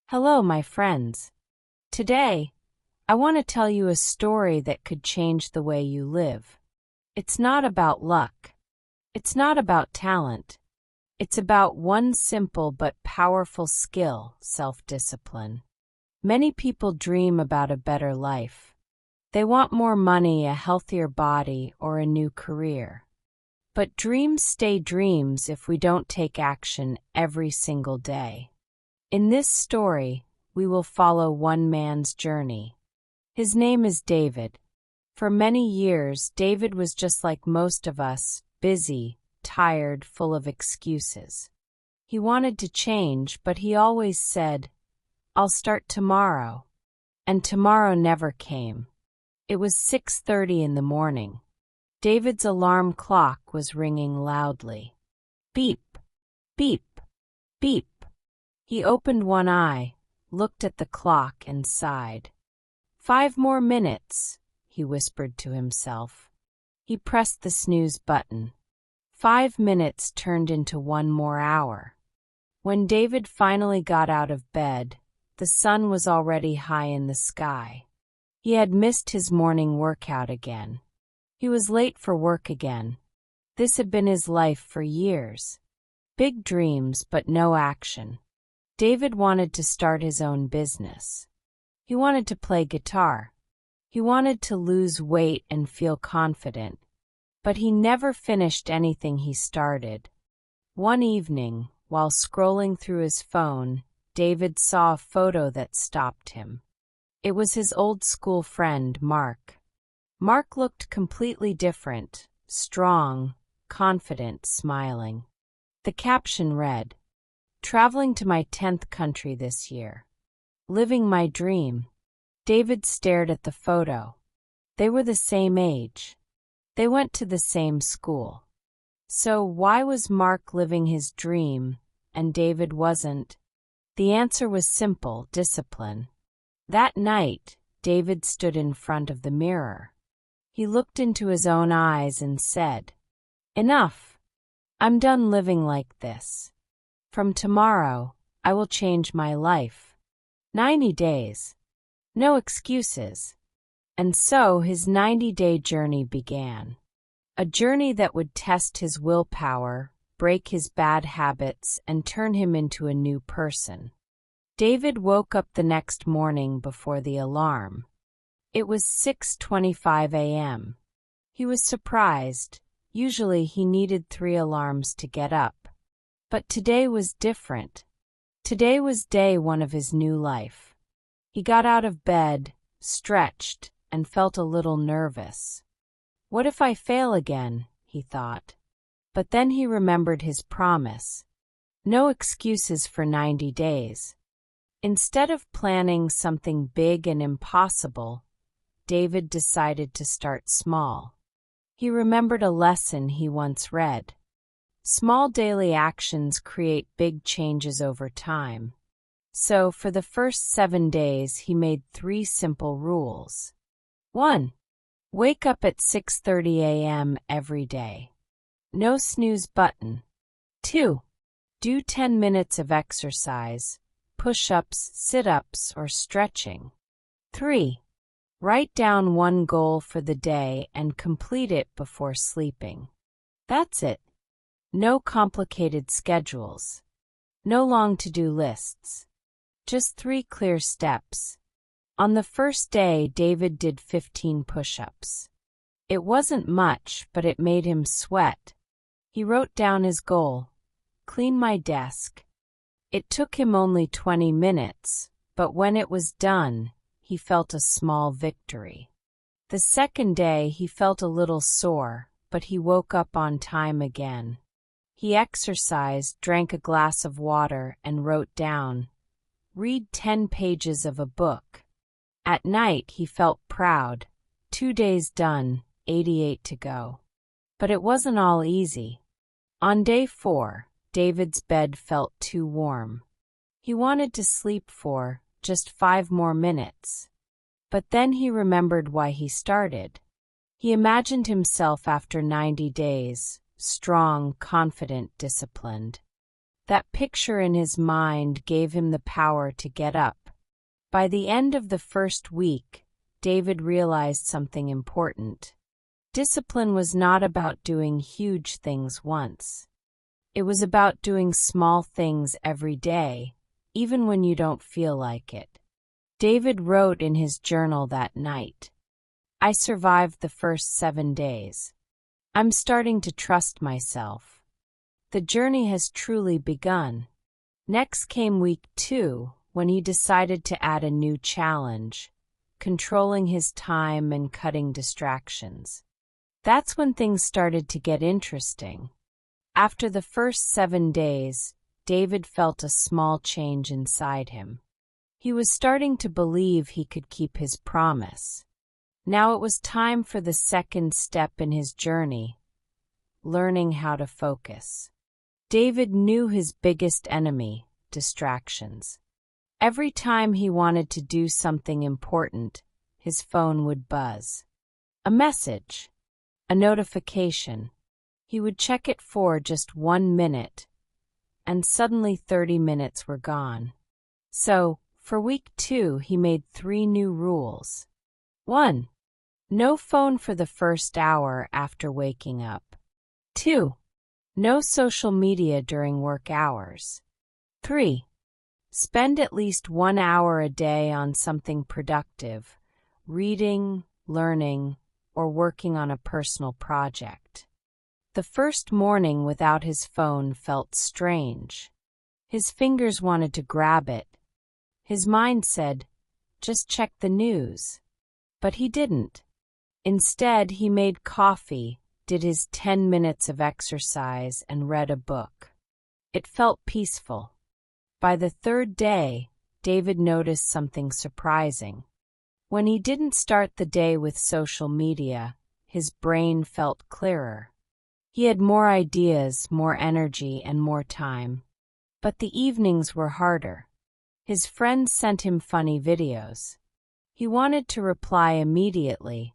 Hello, my friends. Today, I want to tell you a story that could change the way you live. It's not about luck. It's not about talent. It's about one simple but powerful skill: self-discipline. Many people dream about a better life. They want more money, a healthier body, or a new career. But dreams stay dreams if we don't take action every single day. In this story, we will follow one man's journey. His name is David. For many years, David was just like most of us, busy, tired, full of excuses. He wanted to change, but he always said, "I'll start tomorrow." And tomorrow never came. It was 6:30 in the morning. David's alarm clock was ringing loudly. Beep, beep, beep. He opened one eye, looked at the clock, and sighed. 5 more minutes, he whispered to himself. He pressed the snooze button. 5 minutes turned into 1 more hour. When David finally got out of bed, the sun was already high in the sky. He had missed his morning workout again. He was late for work again. This had been his life for years. Big dreams, but no action. David wanted to start his own business. He wanted to play guitar. He wanted to lose weight and feel confident. But he never finished anything he started. One evening, while scrolling through his phone, David saw a photo that stopped him. It was his old school friend, Mark. Mark looked completely different, strong, confident, smiling. The caption read, "Traveling to my 10th country this year. Living my dream." David stared at the photo. They were the same age. They went to the same school. So why was Mark living his dream and David wasn't? The answer was simple: discipline. That night, David stood in front of the mirror. He looked into his own eyes and said, "Enough. I'm done living like this. From tomorrow, I will change my life. 90 days. No excuses." And so his 90-day journey began. A journey that would test his willpower, break his bad habits, and turn him into a new person. David woke up the next morning before the alarm. It was 6:25 a.m. He was surprised. Usually he needed 3 alarms to get up. But today was different. Today was day 1 of his new life. He got out of bed, stretched, and felt a little nervous. What if I fail again, he thought. But then he remembered his promise. No excuses for 90 days. Instead of planning something big and impossible, David decided to start small. He remembered a lesson he once read. Small daily actions create big changes over time. So, for the first 7 days, he made 3 simple rules. 1. Wake up at 6:30 a.m. every day. No snooze button. 2. Do 10 minutes of exercise, push-ups, sit-ups, or stretching. 3. Write down one goal for the day and complete it before sleeping. That's it. No complicated schedules. No long to-do lists. Just 3 clear steps. On the first day, David did 15 push-ups. It wasn't much, but it made him sweat. He wrote down his goal: clean my desk. It took him only 20 minutes, but when it was done, he felt a small victory. The second day, he felt a little sore, but he woke up on time again. He exercised, drank a glass of water, and wrote down, "Read 10 pages of a book." At night, he felt proud. 2 days done, 88 to go. But it wasn't all easy. On day 4, David's bed felt too warm. He wanted to sleep for just 5 more minutes. But then he remembered why he started. He imagined himself after 90 days, strong, confident, disciplined. That picture in his mind gave him the power to get up. By the end of the first week, David realized something important. Discipline was not about doing huge things once. It was about doing small things every day, even when you don't feel like it. David wrote in his journal that night, "I survived the first 7 days. I'm starting to trust myself. The journey has truly begun." Next came week 2, when he decided to add a new challenge, controlling his time and cutting distractions. That's when things started to get interesting. After the first 7 days, David felt a small change inside him. He was starting to believe he could keep his promise. Now it was time for the second step in his journey, learning how to focus. David knew his biggest enemy, distractions. Every time he wanted to do something important, his phone would buzz. A message, a notification. He would check it for just 1 minute, and suddenly 30 minutes were gone. So, for week 2, he made 3 new rules. 1. No phone for the first hour after waking up. 2. No social media during work hours. 3. Spend at least 1 hour a day on something productive, reading, learning, or working on a personal project. The first morning without his phone felt strange. His fingers wanted to grab it. His mind said, "Just check the news." But he didn't. Instead, he made coffee, did his 10 minutes of exercise, and read a book. It felt peaceful. By the 3rd day, David noticed something surprising. When he didn't start the day with social media, his brain felt clearer. He had more ideas, more energy, and more time. But the evenings were harder. His friends sent him funny videos. He wanted to reply immediately,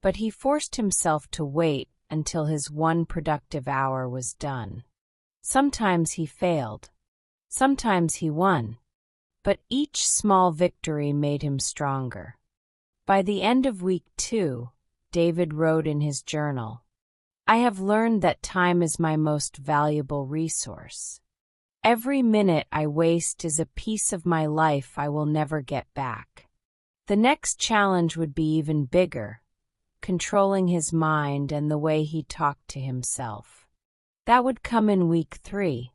but he forced himself to wait until his 1 productive hour was done. Sometimes he failed. Sometimes he won. But each small victory made him stronger. By the end of week 2, David wrote in his journal, "I have learned that time is my most valuable resource. Every minute I waste is a piece of my life I will never get back." The next challenge would be even bigger, controlling his mind and the way he talked to himself. That would come in week 3.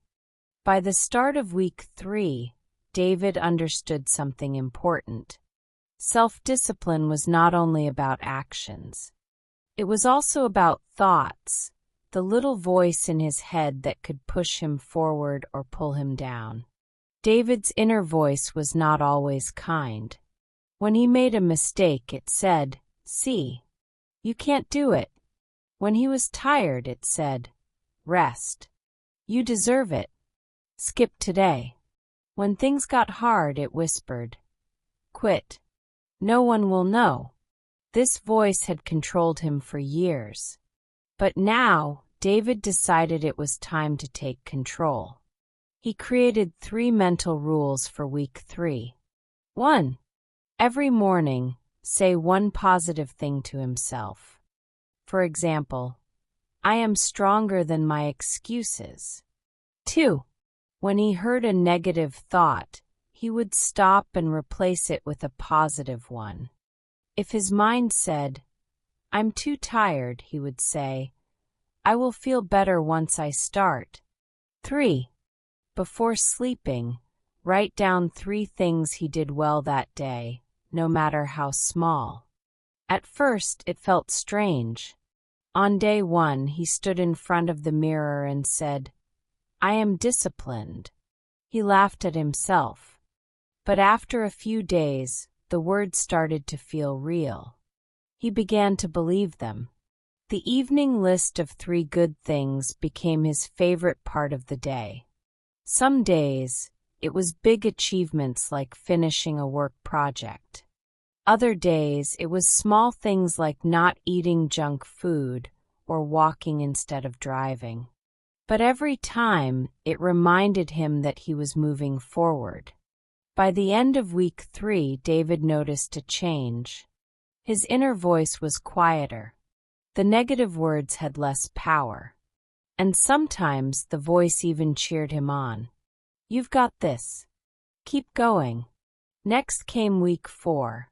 By the start of week 3, David understood something important. Self-discipline was not only about actions. It was also about thoughts, the little voice in his head that could push him forward or pull him down. David's inner voice was not always kind. When he made a mistake, it said, "See, you can't do it." When he was tired, it said, "Rest. You deserve it. Skip today." When things got hard, it whispered, "Quit. No one will know." This voice had controlled him for years. But now, David decided it was time to take control. He created 3 mental rules for week 3. 1. Every morning, say 1 positive thing to himself. For example, "I am stronger than my excuses." 2. When he heard a negative thought, he would stop and replace it with a positive one. If his mind said, "I'm too tired," he would say, "I will feel better once I start." 3. Before sleeping, write down 3 things he did well that day, no matter how small. At first, it felt strange. On day 1, he stood in front of the mirror and said, "I am disciplined." He laughed at himself. But after a few days, the words started to feel real. He began to believe them. The evening list of 3 good things became his favorite part of the day. Some days, it was big achievements like finishing a work project. Other days, it was small things like not eating junk food or walking instead of driving. But every time, it reminded him that he was moving forward. By the end of week 3, David noticed a change. His inner voice was quieter. The negative words had less power. And sometimes the voice even cheered him on. "You've got this. Keep going." Next came week 4.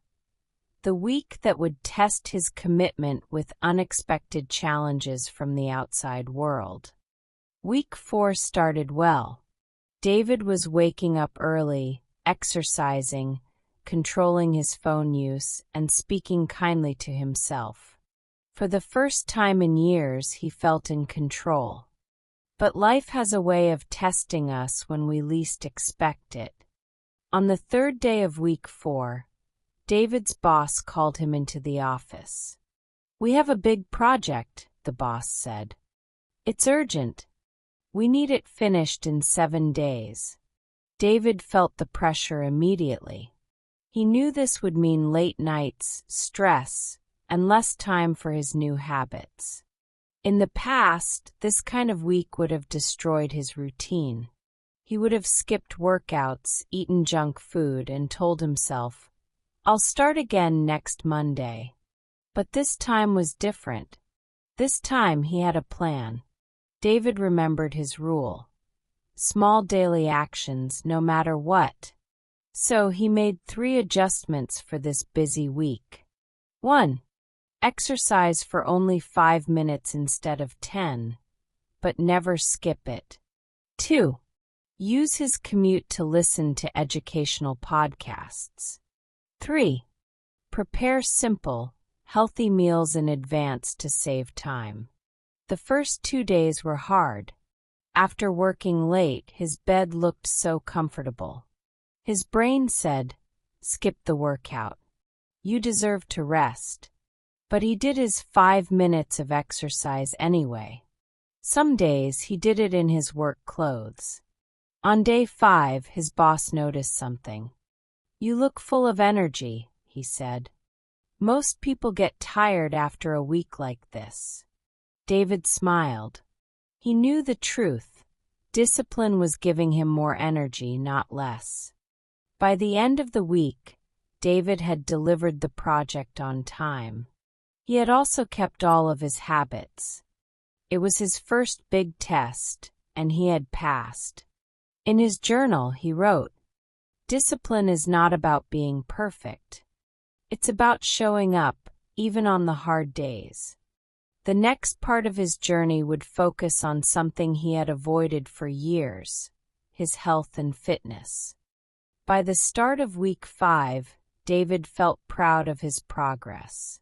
The week that would test his commitment with unexpected challenges from the outside world. Week 4 started well. David was waking up early, exercising, controlling his phone use, and speaking kindly to himself. For the first time in years, he felt in control. But life has a way of testing us when we least expect it. On the 3rd day of week 4, David's boss called him into the office. "We have a big project," the boss said. "It's urgent. We need it finished in 7 days." David felt the pressure immediately. He knew this would mean late nights, stress, and less time for his new habits. In the past, this kind of week would have destroyed his routine. He would have skipped workouts, eaten junk food, and told himself, "I'll start again next Monday." But this time was different. This time he had a plan. David remembered his rule. Small daily actions, no matter what. So he made 3 adjustments for this busy week. 1. Exercise for only 5 minutes instead of 10, but never skip it. 2. Use his commute to listen to educational podcasts. 3. Prepare simple, healthy meals in advance to save time. The first 2 days were hard. After working late, his bed looked so comfortable. His brain said, "Skip the workout. You deserve to rest." But he did his 5 minutes of exercise anyway. Some days he did it in his work clothes. On day 5, his boss noticed something. "You look full of energy," he said. "Most people get tired after a week like this." David smiled. He knew the truth. Discipline was giving him more energy, not less. By the end of the week, David had delivered the project on time. He had also kept all of his habits. It was his first big test, and he had passed. In his journal, he wrote, "Discipline is not about being perfect. It's about showing up, even on the hard days." The next part of his journey would focus on something he had avoided for years, his health and fitness. By the start of week 5, David felt proud of his progress.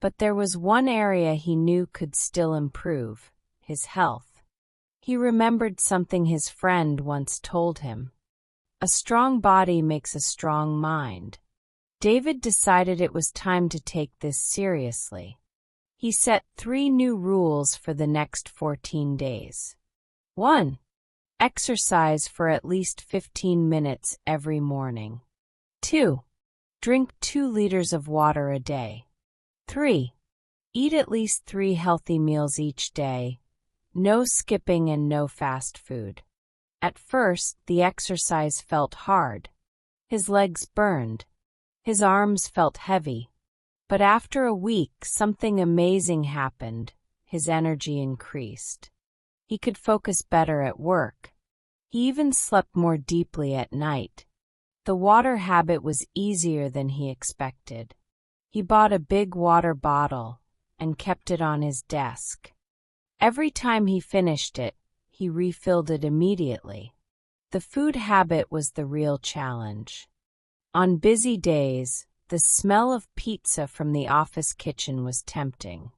But there was one area he knew could still improve: his health. He remembered something his friend once told him. A strong body makes a strong mind. David decided it was time to take this seriously. He set 3 new rules for the next 14 days. 1. Exercise for at least 15 minutes every morning. 2. Drink 2 liters of water a day. 3. Eat at least 3 healthy meals each day. No skipping and no fast food. At first, the exercise felt hard. His legs burned. His arms felt heavy. But after a week, something amazing happened. His energy increased. He could focus better at work. He even slept more deeply at night. The water habit was easier than he expected. He bought a big water bottle and kept it on his desk. Every time he finished it, he refilled it immediately. The food habit was the real challenge. On busy days, the smell of pizza from the office kitchen was tempting.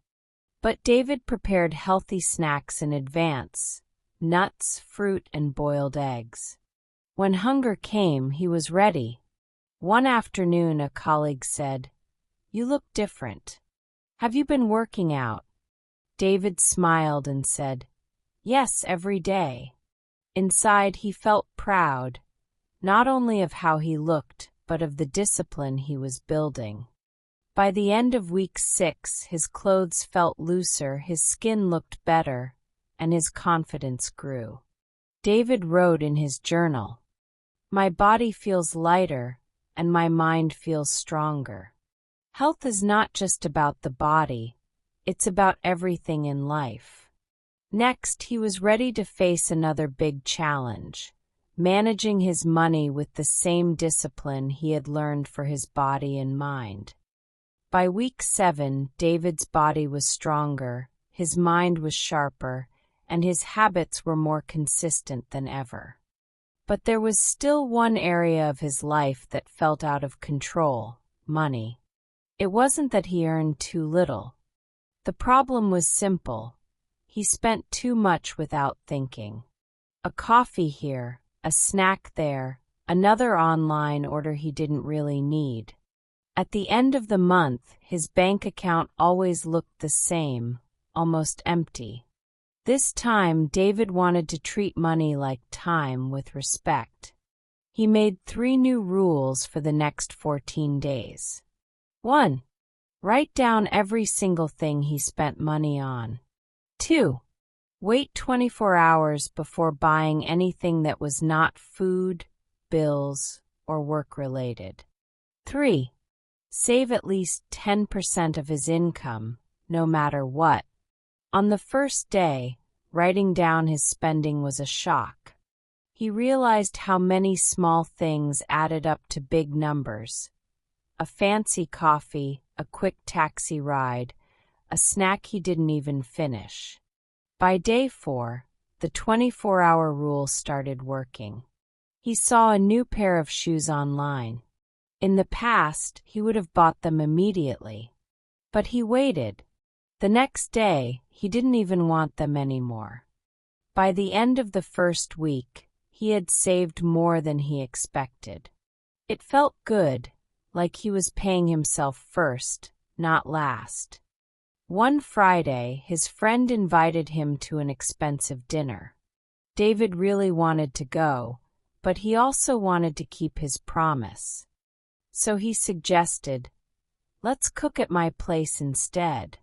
But David prepared healthy snacks in advance: nuts, fruit, and boiled eggs. When hunger came, he was ready. One afternoon, a colleague said, "You look different. Have you been working out?" David smiled and said, "Yes, every day." Inside, he felt proud, not only of how he looked, but of the discipline he was building. By the end of week 6, his clothes felt looser, his skin looked better, and his confidence grew. David wrote in his journal, "My body feels lighter, and my mind feels stronger." Health is not just about the body, it's about everything in life. Next, he was ready to face another big challenge, managing his money with the same discipline he had learned for his body and mind. By week 7, David's body was stronger, his mind was sharper, and his habits were more consistent than ever. But there was still one area of his life that felt out of control: money. It wasn't that he earned too little. The problem was simple. He spent too much without thinking. A coffee here, a snack there, another online order he didn't really need. At the end of the month, his bank account always looked the same, almost empty. This time, David wanted to treat money like time, with respect. He made 3 new rules for the next 14 days. 1. Write down every single thing he spent money on. 2. Wait 24 hours before buying anything that was not food, bills, or work-related. 3. Save at least 10% of his income, no matter what. On the first day, writing down his spending was a shock. He realized how many small things added up to big numbers. A fancy coffee, a quick taxi ride, a snack he didn't even finish. By day 4, the 24-hour rule started working. He saw a new pair of shoes online. In the past, he would have bought them immediately. But he waited. The next day, he didn't even want them anymore. By the end of the first week, he had saved more than he expected. It felt good, like he was paying himself first, not last. One Friday, his friend invited him to an expensive dinner. David really wanted to go, but he also wanted to keep his promise. So he suggested, "Let's cook at my place instead."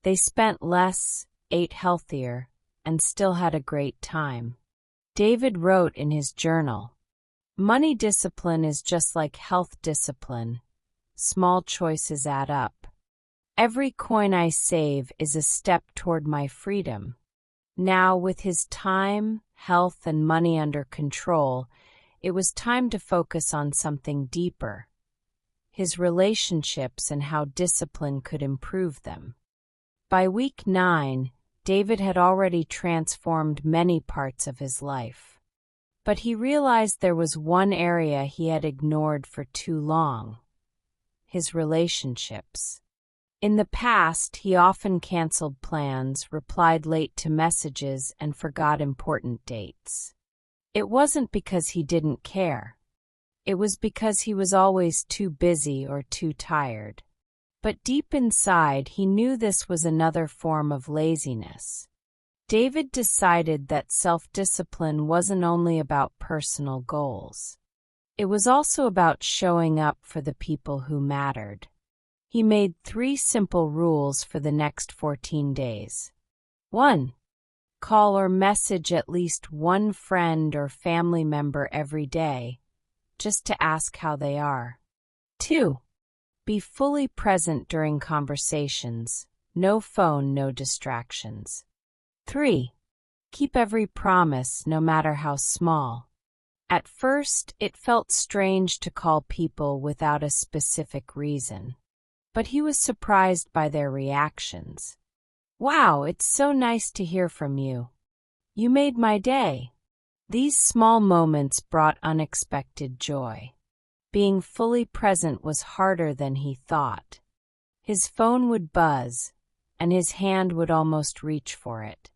They spent less, ate healthier, and still had a great time. David wrote in his journal, "Money discipline is just like health discipline. Small choices add up. Every coin I save is a step toward my freedom." Now, with his time, health, and money under control, it was time to focus on something deeper: his relationships and how discipline could improve them. By week 9, David had already transformed many parts of his life. But he realized there was one area he had ignored for too long: his relationships. In the past, he often canceled plans, replied late to messages, and forgot important dates. It wasn't because he didn't care. It was because he was always too busy or too tired. But deep inside, he knew this was another form of laziness. David decided that self-discipline wasn't only about personal goals. It was also about showing up for the people who mattered. He made 3 simple rules for the next 14 days. 1. Call or message at least one friend or family member every day, just to ask how they are. 2. Be fully present during conversations. No phone, no distractions. 3. Keep every promise, no matter how small. At first, it felt strange to call people without a specific reason. But he was surprised by their reactions. "Wow, it's so nice to hear from you. You made my day." These small moments brought unexpected joy. Being fully present was harder than he thought. His phone would buzz, and his hand would almost reach for it.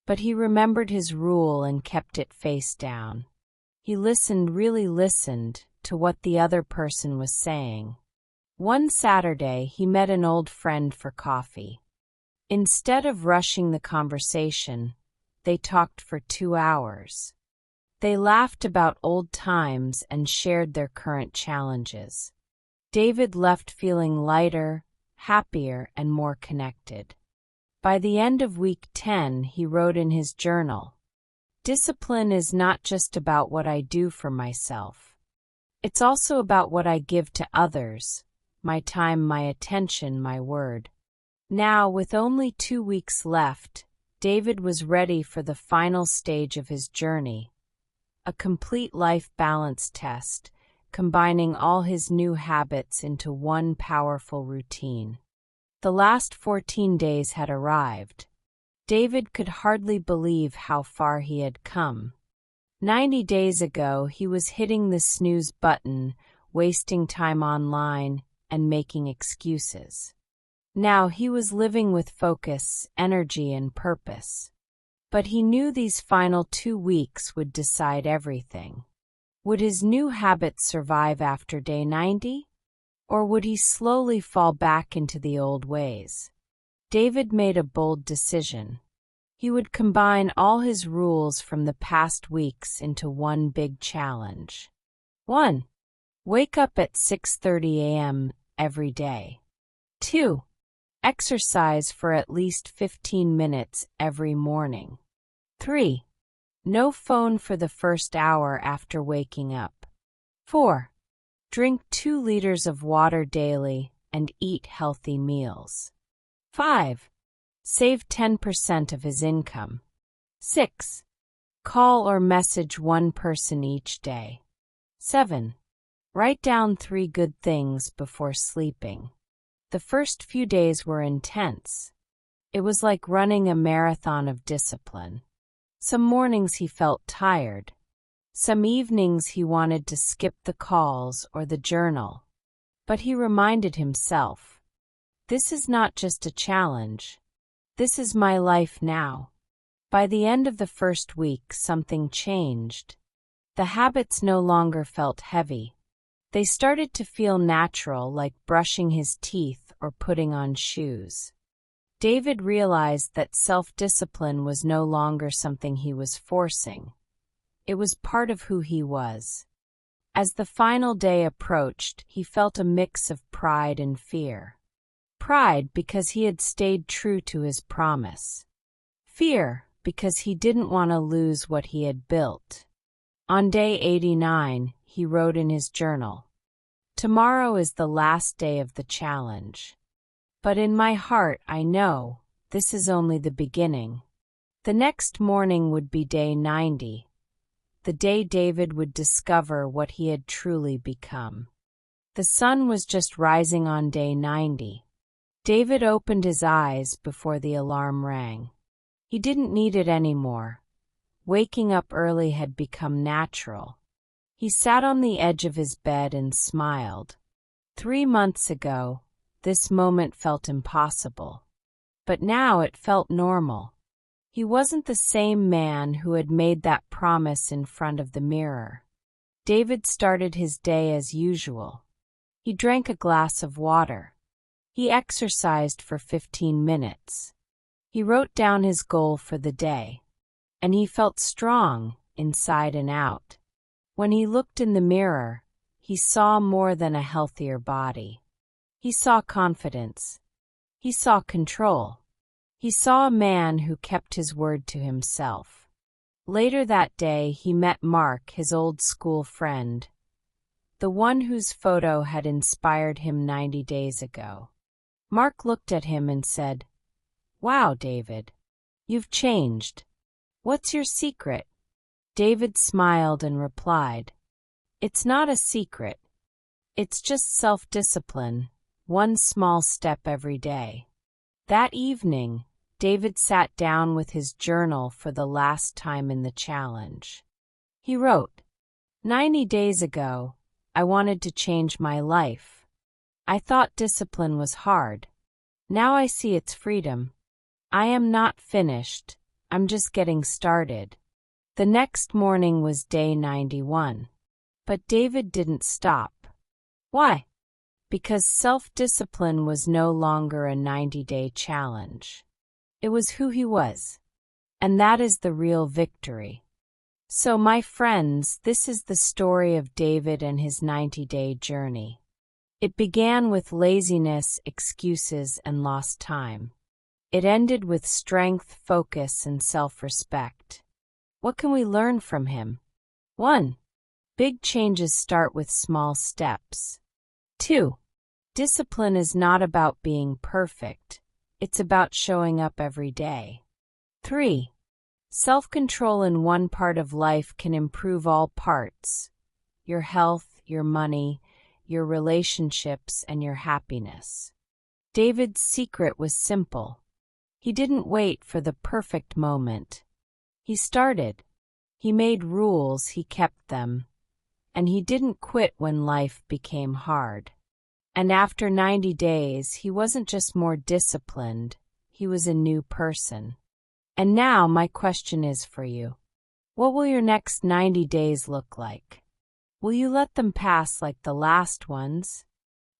But he remembered his rule and kept it face down. He really listened to what the other person was saying. One Saturday, he met an old friend for coffee. Instead of rushing the conversation, they talked for 2 hours. They laughed about old times and shared their current challenges. David left feeling lighter, happier, and more connected. By the end of week 10, he wrote in his journal, "Discipline is not just about what I do for myself. It's also about what I give to others, my time, my attention, my word." Now, with only 2 weeks left, David was ready for the final stage of his journey, a complete life balance test, combining all his new habits into one powerful routine. The last 14 days had arrived. David could hardly believe how far he had come. 90 days ago, he was hitting the snooze button, wasting time online, and making excuses. Now he was living with focus, energy, and purpose. But he knew these final 2 weeks would decide everything. Would his new habits survive after day 90? Or would he slowly fall back into the old ways? David made a bold decision. He would combine all his rules from the past weeks into one big challenge. 1. Wake up at 6:30 a.m. every day. 2. Exercise for at least 15 minutes every morning. 3. No phone for the first hour after waking up. 4. Drink 2 liters of water daily and eat healthy meals. 5. Save 10% of his income. 6. Call or message one person each day. 7. Write down 3 good things before sleeping. The first few days were intense. It was like running a marathon of discipline. Some mornings he felt tired. Some evenings he wanted to skip the calls or the journal. But he reminded himself, this is not just a challenge. This is my life now. By the end of the first week, something changed. The habits no longer felt heavy. They started to feel natural, like brushing his teeth or putting on shoes. David realized that self-discipline was no longer something he was forcing. It was part of who he was. As the final day approached, he felt a mix of pride and fear. Pride because he had stayed true to his promise. Fear because he didn't want to lose what he had built. On day 89, he wrote in his journal, "Tomorrow is the last day of the challenge. But in my heart I know this is only the beginning." The next morning would be day 90, the day David would discover what he had truly become. The sun was just rising on day 90. David opened his eyes before the alarm rang. He didn't need it anymore. Waking up early had become natural. He sat on the edge of his bed and smiled. 3 months ago, this moment felt impossible. But now it felt normal. He wasn't the same man who had made that promise in front of the mirror. David started his day as usual. He drank a glass of water. He exercised for 15 minutes. He wrote down his goal for the day. And he felt strong, inside and out. When he looked in the mirror, he saw more than a healthier body. He saw confidence. He saw control. He saw a man who kept his word to himself. Later that day, he met Mark, his old school friend, the one whose photo had inspired him 90 days ago. Mark looked at him and said, "Wow, David, you've changed. What's your secret?" David smiled and replied, "It's not a secret. It's just self-discipline, one small step every day." That evening, David sat down with his journal for the last time in the challenge. He wrote, 90 days ago, I wanted to change my life. I thought discipline was hard. Now I see it's freedom. I am not finished. I'm just getting started." The next morning was day 91. But David didn't stop. Why? Because self-discipline was no longer a 90-day challenge. It was who he was. And that is the real victory. So, my friends, this is the story of David and his 90-day journey. It began with laziness, excuses, and lost time. It ended with strength, focus, and self-respect. What can we learn from him? 1. Big changes start with small steps. 2. Discipline is not about being perfect. It's about showing up every day. 3. Self-control in one part of life can improve all parts: your health, your money, your relationships, and your happiness. David's secret was simple. He didn't wait for the perfect moment. He started. He made rules, he kept them. And he didn't quit when life became hard. And after 90 days, he wasn't just more disciplined, he was a new person. And now my question is for you. What will your next 90 days look like? Will you let them pass like the last ones?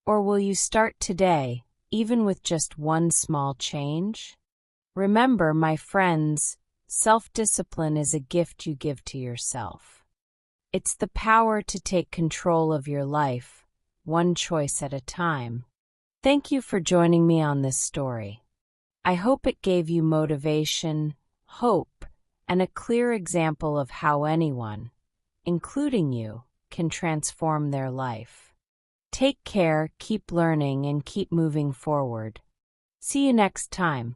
Or will you start today, even with just one small change? Remember, my friends, self-discipline is a gift you give to yourself. It's the power to take control of your life, one choice at a time. Thank you for joining me on this story. I hope it gave you motivation, hope, and a clear example of how anyone, including you, can transform their life. Take care, keep learning, and keep moving forward. See you next time.